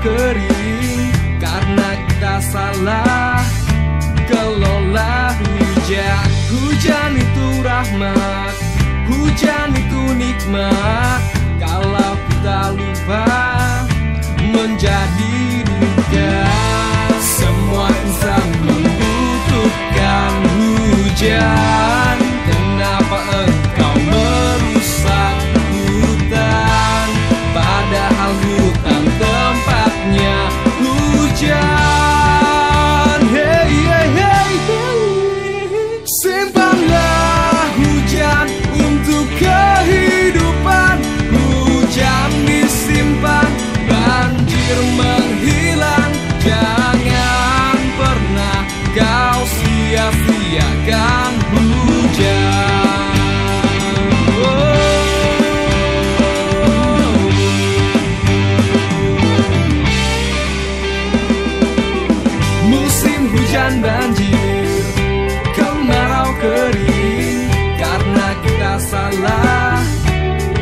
kering karena kita salah kelola hujan. Hujan itu rahmat, hujan itu nikmat. Kalau kita lupa menjadi duka. Semua insan membutuhkan hujan. Kenapa engkau merusak hutan, padahal hutan tempatnya hujan. Hey, hey, hey, hey. Simpanlah hujan untuk kehidupan. Hujan disimpan, banjir menghilang. Jangan pernah kau sia-siakan hujan. Musim hujan banjir, kemarau kering karena kita salah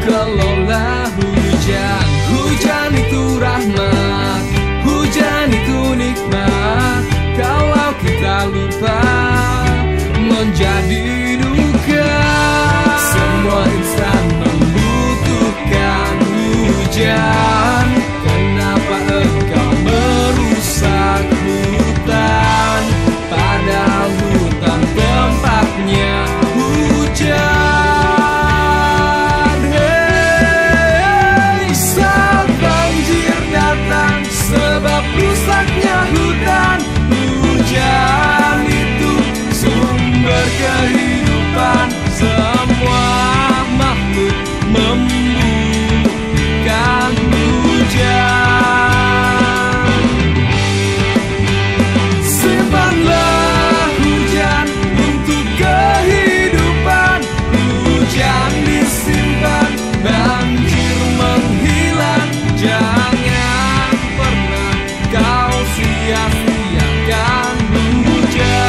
kelola hujan. Hujan itu rahmat, hujan itu nikmat. Kalau kita lupa menjadi duka. Semua insan membutuhkan hujan. Kenapa engkau merusak hutan, padahal hutan tempatnya hujan. Hey, saat banjir datang sebab rusaknya hutan. Hujan itu sumber kehidupan. Semua makhluk membutuhkan hujan. Simpanlah hujan untuk kehidupan. Hujan disimpan, banjir menghilang. Jangan pernah kau sia-siakan hujan.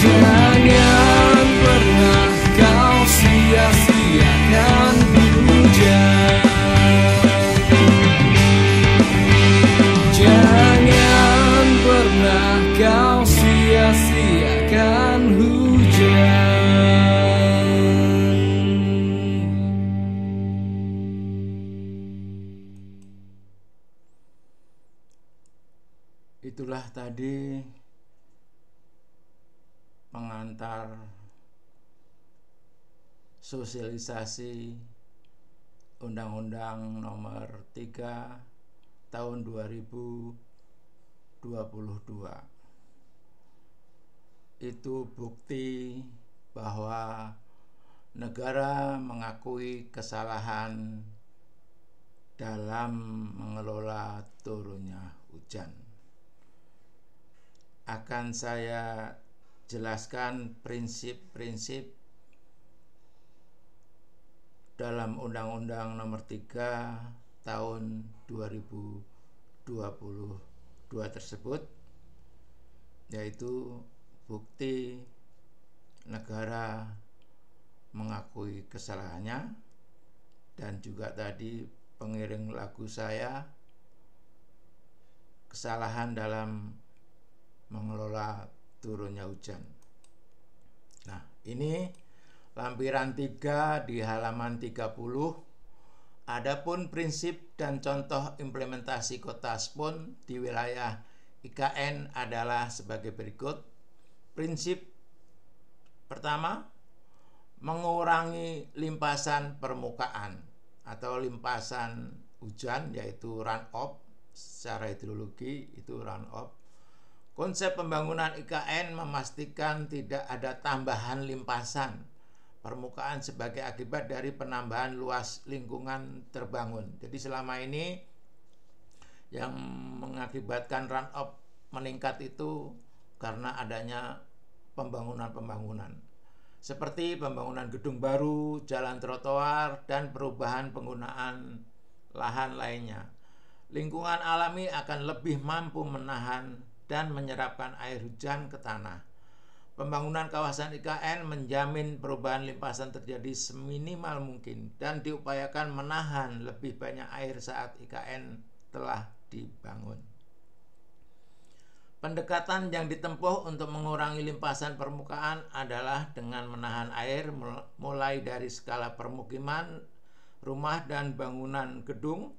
Jangan pernah kau sia-siakan hujan. Jangan pernah kau sia-siakan hujan. Itulah tadi pengantar sosialisasi Undang-Undang Nomor 3 Tahun 2022. Itu bukti bahwa negara mengakui kesalahan dalam mengelola turunnya hujan. Akan saya jelaskan prinsip-prinsip dalam Undang-Undang Nomor 3 Tahun 2022 tersebut, yaitu bukti negara mengakui kesalahannya, dan juga tadi pengiring lagu saya, kesalahan dalam mengelola turunnya hujan. Nah, ini lampiran 3 di halaman 30. Adapun prinsip dan contoh implementasi kota SPON di wilayah IKN adalah sebagai berikut. Prinsip pertama, mengurangi limpasan permukaan atau limpasan hujan, yaitu runoff. Secara hidrologi itu runoff. Konsep pembangunan IKN memastikan tidak ada tambahan limpasan permukaan sebagai akibat dari penambahan luas lingkungan terbangun. Jadi selama ini yang mengakibatkan runoff meningkat itu karena adanya pembangunan-pembangunan seperti pembangunan gedung baru, jalan trotoar, dan perubahan penggunaan lahan lainnya. Lingkungan alami akan lebih mampu menahan dan menyerapkan air hujan ke tanah. Pembangunan kawasan IKN menjamin perubahan limpasan terjadi seminimal mungkin dan diupayakan menahan lebih banyak air saat IKN telah dibangun. Pendekatan yang ditempuh untuk mengurangi limpasan permukaan adalah dengan menahan air mulai dari skala permukiman, rumah, dan bangunan gedung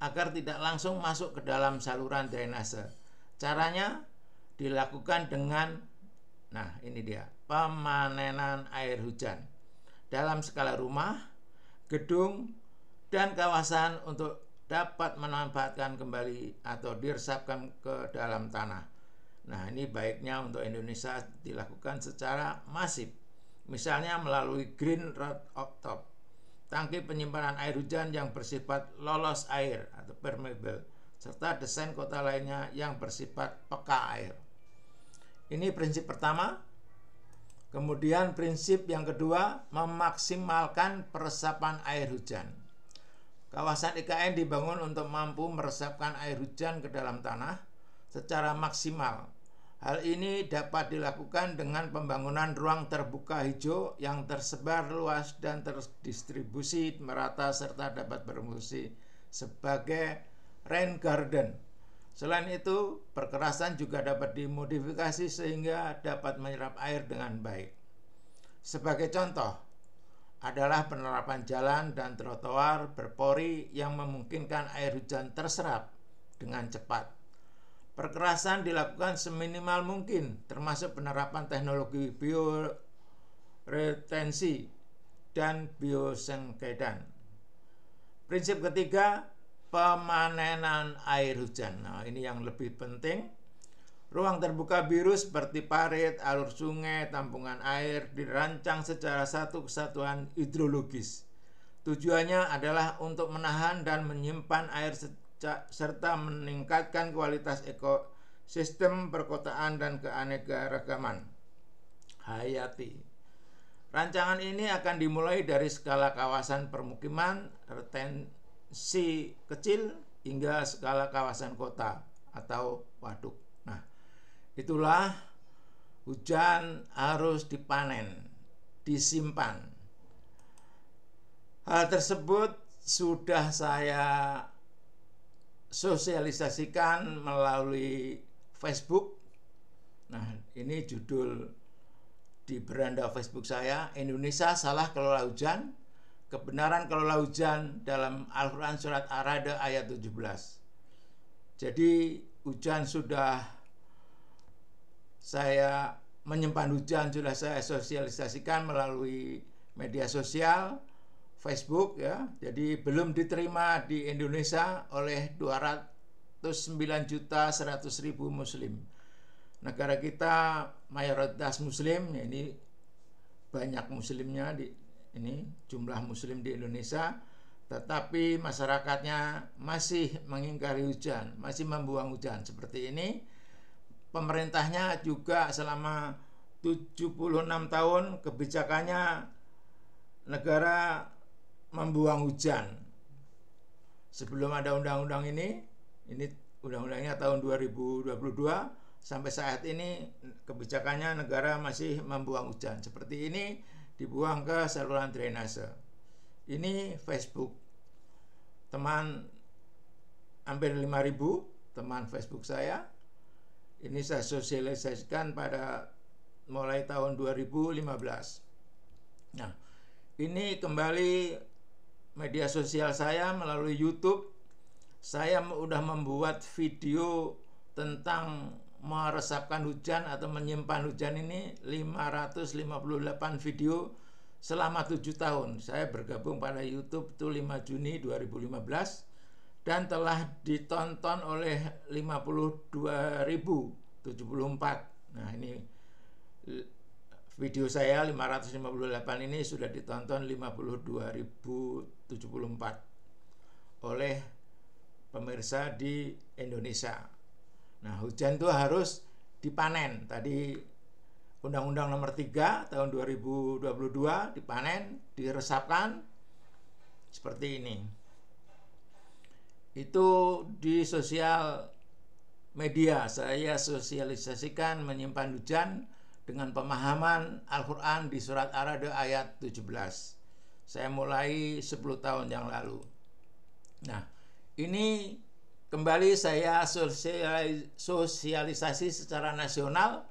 agar tidak langsung masuk ke dalam saluran drainase. Caranya dilakukan dengan, nah ini dia, pemanenan air hujan dalam skala rumah, gedung, dan kawasan untuk dapat memanfaatkan kembali atau diresapkan ke dalam tanah. Nah, ini baiknya untuk Indonesia dilakukan secara masif, misalnya melalui green rooftop, tangki penyimpanan air hujan yang bersifat lolos air atau permeable, serta desain kota lainnya yang bersifat peka air. Ini prinsip pertama. Kemudian prinsip yang kedua, memaksimalkan peresapan air hujan. Kawasan IKN dibangun untuk mampu meresapkan air hujan ke dalam tanah secara maksimal. Hal ini dapat dilakukan dengan pembangunan ruang terbuka hijau yang tersebar luas dan terdistribusi merata serta dapat berfungsi sebagai rain garden. Selain itu, perkerasan juga dapat dimodifikasi sehingga dapat menyerap air dengan baik. Sebagai contoh adalah penerapan jalan dan trotoar berpori yang memungkinkan air hujan terserap dengan cepat. Perkerasan dilakukan seminimal mungkin, termasuk penerapan teknologi bioretensi dan biosengkedan. Prinsip ketiga, pemanenan air hujan. Nah, ini yang lebih penting. Ruang terbuka biru seperti parit, alur sungai, tampungan air dirancang secara satu kesatuan hidrologis. Tujuannya adalah untuk menahan dan menyimpan air serta meningkatkan kualitas ekosistem perkotaan dan keanekaragaman hayati. Rancangan ini akan dimulai dari skala kawasan permukiman, retensi kecil, hingga skala kawasan kota atau waduk. Nah, itulah hujan harus dipanen, disimpan. Hal tersebut sudah saya sosialisasikan melalui Facebook. Nah, ini judul di beranda Facebook saya, Indonesia salah kelola hujan, kebenaran kelola hujan dalam Al-Quran Surat Ar-Ra'd ayat 17. Jadi hujan sudah saya menyimpan hujan sudah saya sosialisasikan melalui media sosial, Facebook ya. Jadi belum diterima di Indonesia oleh 209.100.000 muslim. Negara kita mayoritas muslim, ya ini banyak muslimnya di ini jumlah muslim di Indonesia, tetapi masyarakatnya masih mengingkari hujan, masih membuang hujan seperti ini. Pemerintahnya juga selama 76 tahun kebijakannya negara membuang hujan. Sebelum ada undang-undang ini undang-undangnya tahun 2022, sampai saat ini kebijakannya negara masih membuang hujan. Seperti ini dibuang ke saluran drainase. Ini Facebook. Teman hampir 5.000 teman Facebook saya. Ini saya sosialisasikan pada mulai tahun 2015. Nah, ini kembali media sosial saya melalui YouTube. Saya sudah membuat video tentang meresapkan hujan atau menyimpan hujan ini 558 video selama 7 tahun. Saya bergabung pada YouTube itu 5 Juni 2015 dan telah ditonton oleh 52.074. Nah, ini video saya 558 ini sudah ditonton 52.074 oleh pemirsa di Indonesia. Nah, hujan itu harus dipanen. Tadi Undang-Undang Nomor 3 tahun 2022 dipanen, diresapkan seperti ini. Itu di sosial media saya sosialisasikan menyimpan hujan dengan pemahaman Al-Quran di surat Ar-Ra'd ayat 17. Saya mulai 10 tahun yang lalu. Nah, ini kembali saya sosialisasi secara nasional,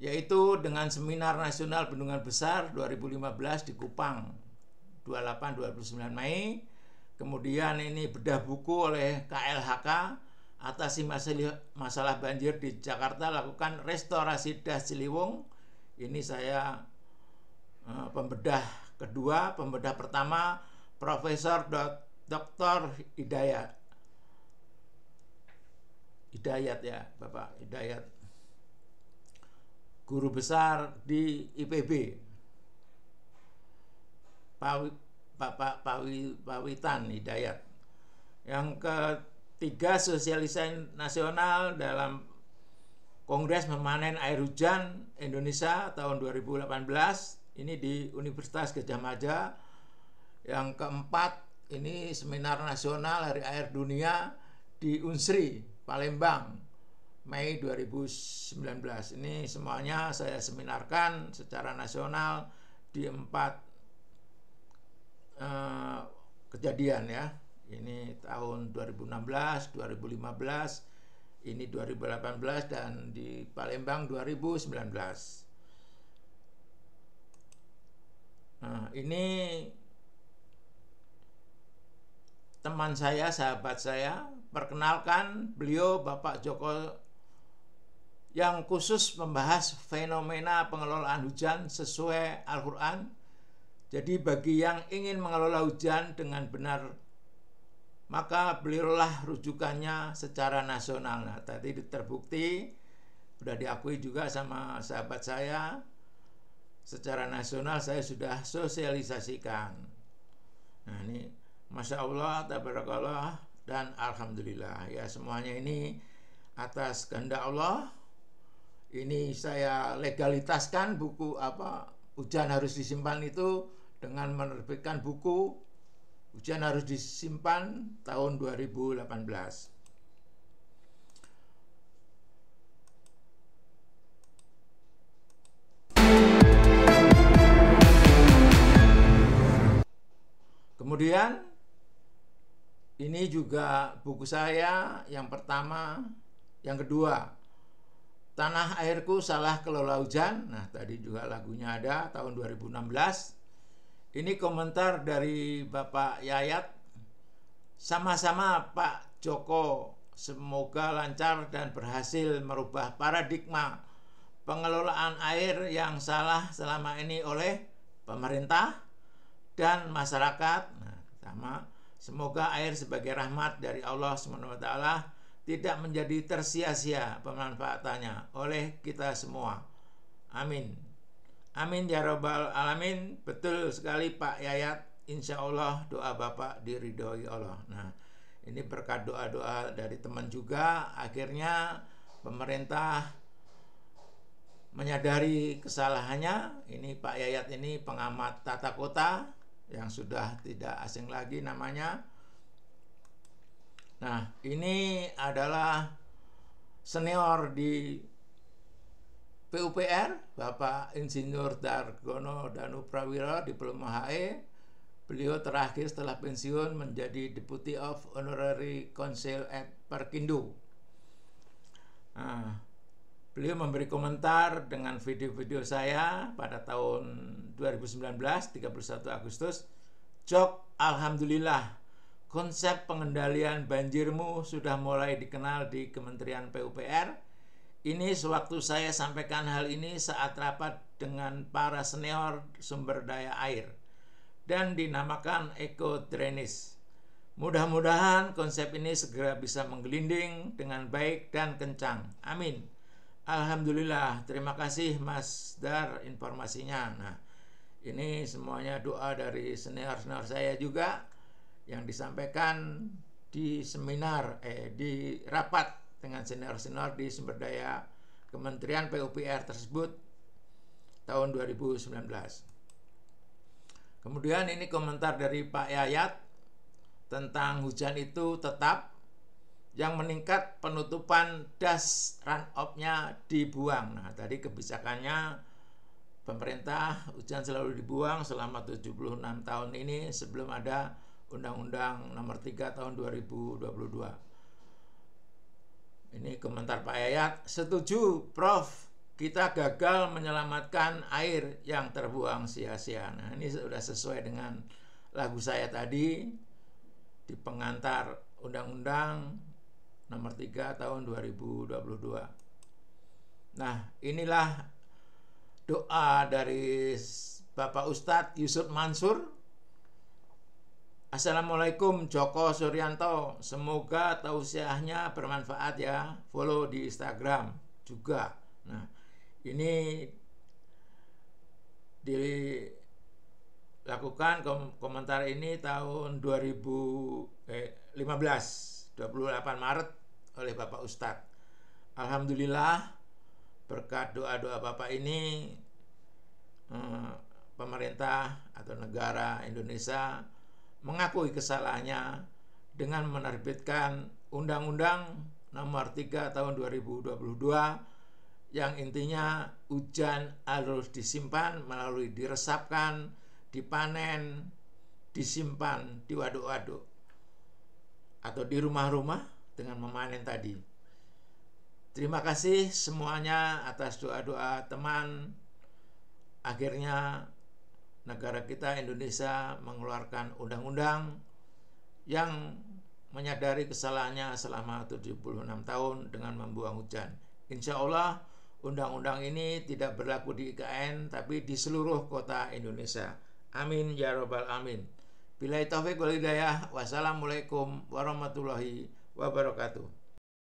yaitu dengan Seminar Nasional Bendungan Besar 2015 di Kupang, 28-29 Mei. Kemudian ini bedah buku oleh KLHK, atasi masalah banjir di Jakarta, lakukan restorasi Das Ciliwung. Ini saya pembedah kedua. Pembedah pertama Profesor Dr. Hidayat ya, Bapak Hidayat, guru besar di IPB, Bapak Pawitan Hidayat. Yang ketiga, sosialisasi nasional dalam Kongres Memanen Air Hujan Indonesia tahun 2018, ini di Universitas Gadjah Mada. Yang keempat, ini Seminar Nasional Hari Air Dunia di Unsri, Palembang, Mei 2019. Ini semuanya saya seminarkan secara nasional di 4 kejadian ya. Ini tahun 2016, 2015, ini 2018, dan di Palembang 2019. Nah, ini teman saya, sahabat saya. Perkenalkan, beliau Bapak Joko, yang khusus membahas fenomena pengelolaan hujan sesuai Al-Quran. Jadi bagi yang ingin mengelola hujan dengan benar, maka beliaulah rujukannya secara nasional. Nah, tadi terbukti, sudah diakui juga sama sahabat saya, secara nasional saya sudah sosialisasikan. Nah, ini Masya Allah, tabarakallah, dan Alhamdulillah ya, semuanya ini atas kehendak Allah. Ini saya legalitaskan buku hujan harus disimpan itu dengan menerbitkan buku Hujan Harus Disimpan tahun 2018. Kemudian ini juga buku saya yang pertama, yang kedua, Tanah Airku Salah Kelola Hujan. Nah, tadi juga lagunya ada, tahun 2016. Ini komentar dari Bapak Yayat. Sama-sama Pak Joko, semoga lancar dan berhasil merubah paradigma pengelolaan air yang salah selama ini oleh pemerintah dan masyarakat. Nah, sama, semoga air sebagai rahmat dari Allah SWT tidak menjadi tersia-sia pemanfaatannya oleh kita semua. Amin. Amin ya Rabbal Alamin. Betul sekali Pak Yayat. Insya Allah doa Bapak diridhoi Allah. Nah, ini berkat doa-doa dari teman juga, akhirnya pemerintah menyadari kesalahannya. Ini Pak Yayat ini pengamat tata kota yang sudah tidak asing lagi namanya. Nah, ini adalah senior di PUPR, Bapak Insinyur Dargono Danu Prawiro, Diploma HE. Beliau terakhir setelah pensiun menjadi Deputy of Honorary Council at Perkindo. Nah, beliau memberi komentar dengan video-video saya pada tahun 2019, 31 Agustus. Jok, Alhamdulillah, konsep pengendalian banjirmu sudah mulai dikenal di Kementerian PUPR. Ini sewaktu saya sampaikan hal ini saat rapat dengan para senior sumber daya air dan dinamakan Eco Drainage. Mudah-mudahan konsep ini segera bisa menggelinding dengan baik dan kencang. Amin. Alhamdulillah. Terima kasih Mas Dar informasinya. Nah, ini semuanya doa dari senior-senior saya juga yang disampaikan di seminar, di rapat dengan senior-senior di sumber daya Kementerian PUPR tersebut tahun 2019. Kemudian ini komentar dari Pak Yayat tentang hujan itu tetap. yang meningkat penutupan das run-off-nya dibuang. Nah, tadi kebijakannya pemerintah hujan selalu dibuang selama 76 tahun ini sebelum ada Undang-Undang Nomor 3 tahun 2022. Ini komentar Pak Yayat. Setuju, Prof. Kita gagal menyelamatkan air yang terbuang sia-sia. Nah, ini sudah sesuai dengan lagu saya tadi di pengantar Undang-Undang Nomor 3 tahun 2022. Nah, inilah doa dari Bapak Ustadz Yusuf Mansur. Assalamualaikum Joko Suryanto. Semoga tausiahnya bermanfaat ya. Follow di Instagram juga. Nah, ini dilakukan komentar ini tahun 2015, 28 Maret oleh Bapak Ustadz. Alhamdulillah berkat doa-doa Bapak ini pemerintah atau negara Indonesia mengakui kesalahannya dengan menerbitkan Undang-Undang Nomor 3 tahun 2022 yang intinya hujan harus disimpan melalui diresapkan, dipanen, disimpan di waduk-waduk atau di rumah-rumah dengan memanen tadi. Terima kasih semuanya atas doa-doa teman. Akhirnya negara kita Indonesia mengeluarkan undang-undang yang menyadari kesalahannya selama 76 tahun dengan membuang hujan. Insya Allah undang-undang ini tidak berlaku di IKN tapi di seluruh kota Indonesia. Amin ya robbal amin. Billahi taufiq wal hidayah. Wassalamualaikum warahmatullahi wabarakatuh.